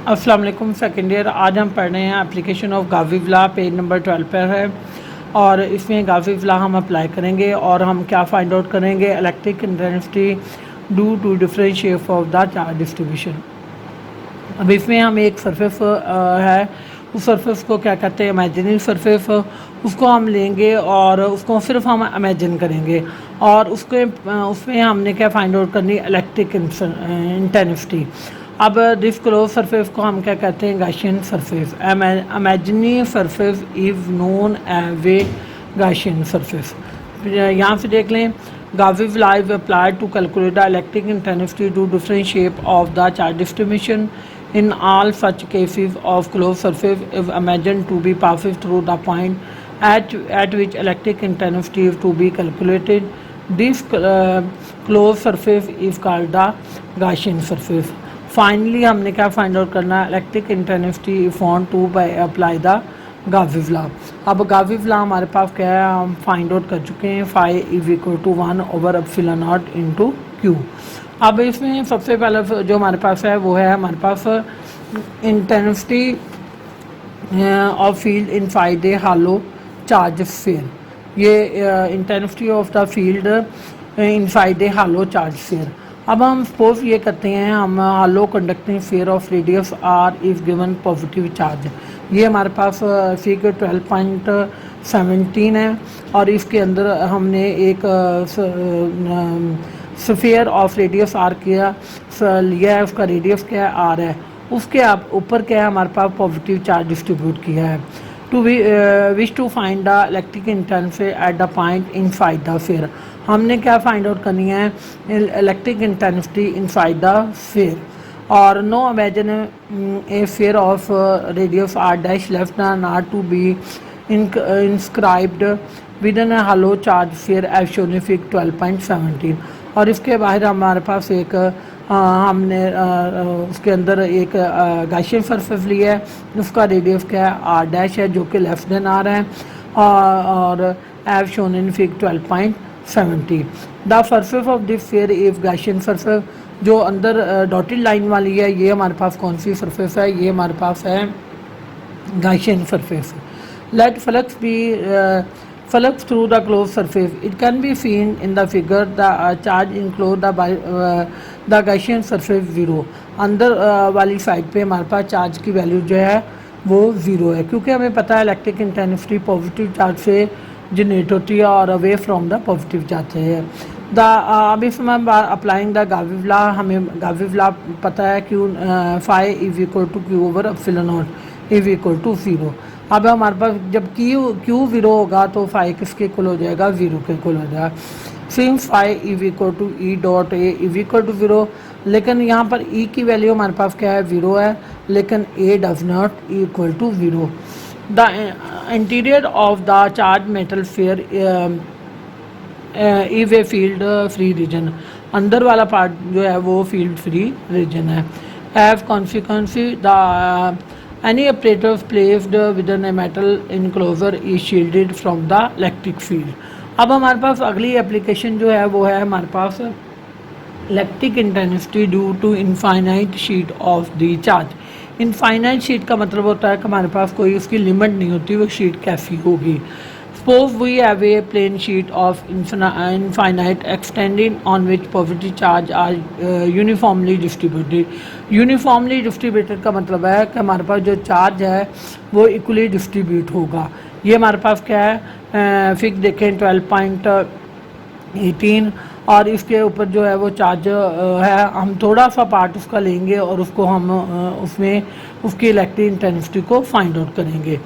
अस्सलाम वालेकुम second year. आज हम पढ़ रहे हैं एप्लीकेशन ऑफ गावीवला, पेज नंबर 12 पर है और इसमें गावीवला हम अप्लाई करेंगे और हम क्या फाइंड आउट करेंगे, electric intensity due to differentiate of the charge distribution. अब इसमें हम एक सरफेस है, उस सरफेस को क्या कहते हैं, इमेजिनरी सरफेस, उसको हम लेंगे और उसको सिर्फ हम इमेजिन करेंगे और उसमें हमने क्या फाइंड आउट करनी, इलेक्ट्रिक इंटेंसिटी। अब दिस क्लोज सरफेस को हम क्या कहते हैं, Gaussian surface. Imaginary surface is known as a Gaussian surface. यहाँ से देख लें, Gauss law is applied to calculate the electric intensity to different shape of the charge distribution. In all such cases of closed surface is imagined to be passes through the point at which electric intensity is to be calculated. This closed surface is called the Gaussian surface. Finally हमने क्या find out करना है, electric intensity found to by apply the Gauss law. अब Gauss law हमारे पास क्या है, हम फाइंड आउट कर चुके हैं, phi is equal to 1 over epsilon not into Q. अब इसमें सबसे पहले जो हमारे पास है वो है हमारे पास intensity of field inside a hollow charge sphere. ये intensity of the field inside a hollow charge sphere. अब हम सपोज ये करते हैं, हम hollow conducting sphere of radius R is given positive charge. ये हमारे पास फिगर 12.17 है और इसके अंदर हमने एक स्फीयर ऑफ रेडियस आर किया लिया है, उसका रेडियस क्या है, आर है, उसके आप ऊपर क्या है हमारे पास पॉजिटिव चार्ज डिस्ट्रीब्यूट किया है। To wish to find the electric intensity at the point inside the sphere. हमने क्या फाइंड आउट करनी है, electric intensity inside the sphere. और now imagine a sphere of radius R dash left not to be inscribed within a hollow charge sphere as shown in figure 12.17। और इसके बाहर हमारे पास एक हमने उसके अंदर एक गॉसियन सरफेस लिया है, उसका रेडियस क्या है, आर डैश है, जो कि लेफ्ट देन आर है और as shown in figure 12.17। The surface of this sphere is Gaussian surface. जो अंदर डॉटेड लाइन वाली है, ये हमारे पास कौन सी सरफेस है, ये हमारे पास है Gaussian surface. Let flux be flux through the closed surface. It can be seen in the figure. The charge enclosed the Gaussian surface 0. अंदर वाली साइड पे हमारे पास चार्ज की वैल्यू जो है वो 0 है, क्योंकि हमें पता है इलेक्ट्रिक इंटेंसिटी पॉजिटिव चार्ज से जनरेट होती है और away from the positive charge से है। अब इसमें अप्लाइंग द गावीवला, हमें गावीवला पता है, Q phi is equal to Q over epsilon not is equal to 0। अब हमारे पास जब क्यू 0 होगा तो फाई किसके इक्वल हो जाएगा, 0 के इक्वल हो जाएगा। Since phi is equal to E dot A is equal to 0, लेकिन यहाँ पर ई की वैल्यू हमारे पास क्या है, 0 है, लेकिन A does not equal to 0। The interior of the charge metal sphere is a field free region. अंदर वाला पार्ट जो है वो फील्ड फ्री रीजन है। As consequency the any apparatus placed within a metal enclosure is shielded from the electric field. अब हमारे पास अगली application जो है वो है हमारे पास electric intensity due to infinite sheet of the charge. Infinite sheet का मतलब होता है कि हमारे पास कोई उसकी लिमिट नहीं होती, वो शीट कैसी होगी। Suppose we have a plane sheet of infinite extending on which positive charge are uniformly distributed. Uniformly distributed का मतलब है कि हमारे पास जो चार्ज है वो इक्वली डिस्ट्रीब्यूट होगा। ये हमारे पास क्या है, फिक्स देखें 12.18 और इसके ऊपर जो है वो चार्ज है, हम थोड़ा सा पार्ट उसका लेंगे और उसको हम उसमें उसकी इलेक्ट्रिक इंटेंसिटी को फाइंड आउट करेंगे।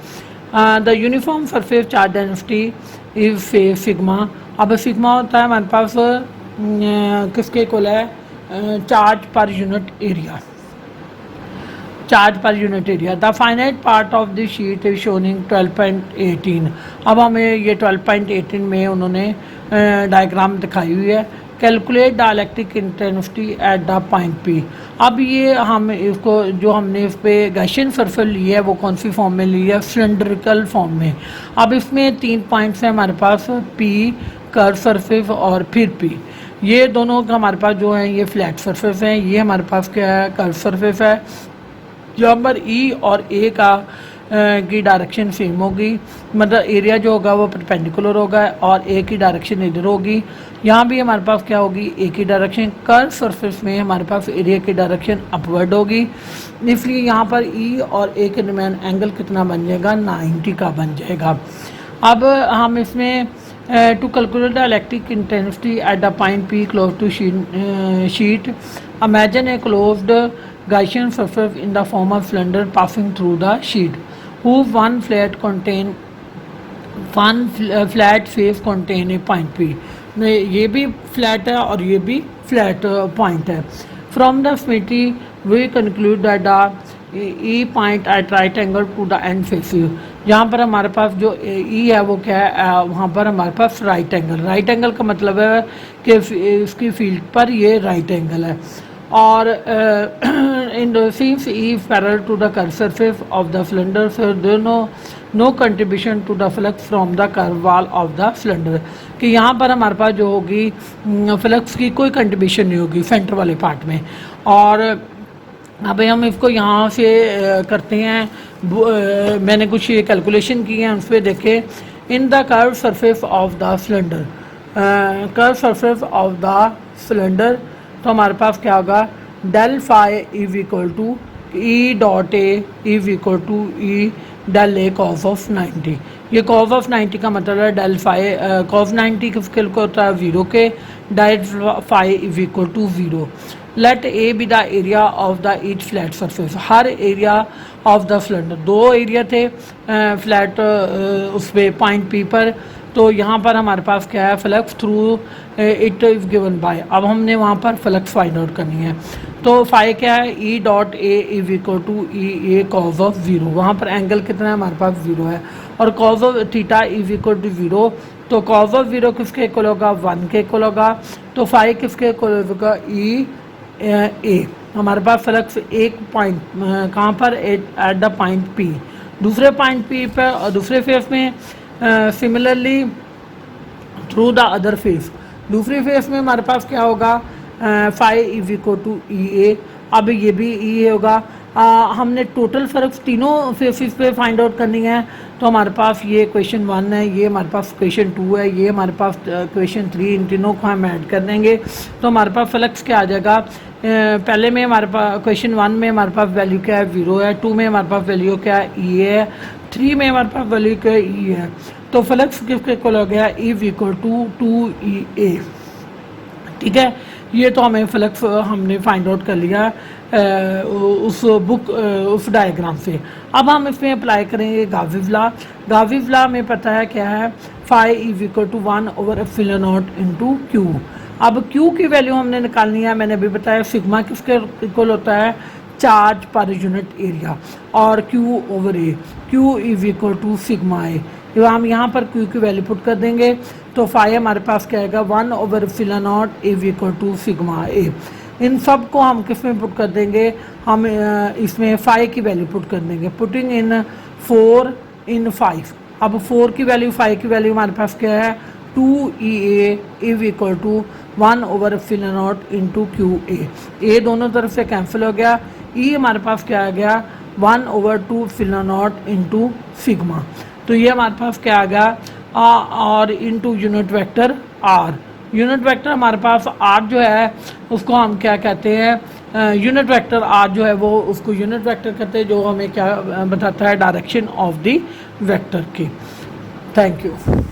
The uniform surface charge density is sigma. अब सिग्मा होता है हमारे पास किसके इक्वल है, charge per unit area, charge per unit area. The finite part of the sheet is shown in 12.18। अब हमें ये 12.18 में उन्होंने डायग्राम दिखाई हुई है। Calculate the electric intensity at the point P. अब ये हम इसको जो हमने इस पर गॉसियन सरफेस ली है वो कौन सी फॉर्म में ली है, सिलेंड्रिकल फॉर्म में। अब इसमें 3 पॉइंट्स हैं हमारे पास, पी, कर्व सरफेस और फिर पी। ये दोनों हमारे पास जो हैं ये फ्लैट सरफेस हैं, ये हमारे पास क्या है, कर्व सरफेस है। जहाँ पर ई और ए का की डायरेक्शन सेम होगी, मतलब एरिया जो होगा वो परपेंडिकुलर होगा और ए की डायरेक्शन इधर होगी। यहाँ भी हमारे पास क्या होगी, ए की डायरेक्शन। कर्व सरफेस में हमारे पास एरिया की डायरेक्शन अपवर्ड होगी, इसलिए यहाँ पर ई और ए के दरमियान एंगल कितना बन जाएगा, 90 का बन जाएगा। अब हम इसमें to calculate the electric intensity at the point P close to sheet imagine a closed Gaussian surface in the form of cylinder passing through the sheet whose one flat face contain a point P। ये भी flat है और ये भी flat point है। From the symmetry we conclude that the E point at right angle to the end faces। यहाँ पर हमारे पास जो E है वो क्या है, वहाँ पर हमारे पास राइट एंगल का मतलब है कि इसकी फील्ड पर ये राइट एंगल है। और in since E is parallel to the curved surface of the cylinder, so there no contribution to the flux from the curved wall of the cylinder। कि यहाँ पर हमारे पास जो होगी फ्लक्स की कोई कंट्रीब्यूशन नहीं होगी सेंटर वाले पार्ट में। और अभी हम इसको यहाँ से करते हैं, मैंने कुछ ये कैलकुलेशन की है उस पर देखें। In the curve surface of the cylinder, curve surface of the cylinder, तो हमारे पास क्या होगा, del phi is equal to E dot A is equal to E del A cos of 90। ये कॉस ऑफ 90 का मतलब है डेल फाई, कॉस 90 किसके लिए होता है, 0 के, del phi is equal to 0। Let A be the area of the each flat surface, हर एरिया ऑफ द सिलेंडर, दो एरिया थे फ्लैट उस पर पॉइंट पी पर, तो यहाँ पर हमारे पास क्या है, flux through it is given by. अब हमने वहाँ पर फ्लक्स फाइंड आउट करनी है, तो फाई क्या है, E dot A is equal to E A cos of 0। वहाँ पर एंगल कितना है, हमारे पास 0 है, और cos of theta is equal to 0, तो कॉज ऑफ 0 किसके इक्वल होगा, 1 के इक्वल होगा। तो फाई किसके इक्वल होगा, ई ए। हमारे पास फ्लक्स एक पॉइंट कहाँ पर, एट द पॉइंट पी, दूसरे पॉइंट पी पर और दूसरे फेस में, similarly through the other face, दूसरी फेस में हमारे पास क्या होगा, phi is equal to E ए। अब ये भी ई होगा। हमने टोटल फ्लक्स तीनों फेसिस पे फाइंड आउट करनी है, तो हमारे पास ये क्वेश्चन 1 है, ये हमारे पास क्वेश्चन 2 है, ये हमारे पास क्वेश्चन 3, इन तीनों को हम ऐड कर देंगे तो हमारे पास फ्लक्स क्या आ जाएगा। पहले में हमारे पास क्वेश्चन 1 में हमारे पास वैल्यू क्या है, 0 है, 2 में हमारे पास वैल्यू क्या है, ई है, 3 में हमारे पास वैल्यू क्या है, ई है। तो फ्लक्स किसके इक्वल हो गया, इज इक्वल टू 2EA। ठीक है, ये तो हमें फ्लक्स हमने फाइंड आउट कर लिया उस बुक उस डायग्राम से। अब हम इसमें अप्लाई करेंगे गाउसी's लॉ। गाउसी's लॉ में पता है क्या है, phi is equal to 1/ε0 into q. अब क्यू की वैल्यू हमने निकालनी है, मैंने अभी बताया सिग्मा किसके इक्वल होता है, चार्ज पर यूनिट एरिया, और q over a, q is equal to sigma a. तो हम यहाँ पर क्यू की वैल्यू पुट कर देंगे, तो फाई हमारे पास क्या आएगा, 1/ε0 इज इक्वल टू सिग्मा ए। इन सब को हम किस में पुट कर देंगे, हम इसमें फाई की वैल्यू पुट कर देंगे, पुटिंग इन 4 इन 5। अब 4 की वैल्यू, फाई की वैल्यू हमारे पास क्या है, 2EA is equal to 1/ε0 into q a दोनों तरफ से कैंसिल हो गया। ई हमारे पास क्या आ गया, 1/2ε0 इंटू सिग्मा। तो ये हमारे पास क्या आ गया, और into unit vector R. Unit vector हमारे पास आर जो है उसको हम क्या कहते हैं, यूनिट वेक्टर आर जो है वो उसको यूनिट वेक्टर कहते हैं, जो हमें क्या बताता है, डायरेक्शन ऑफ द वेक्टर की। Thank you.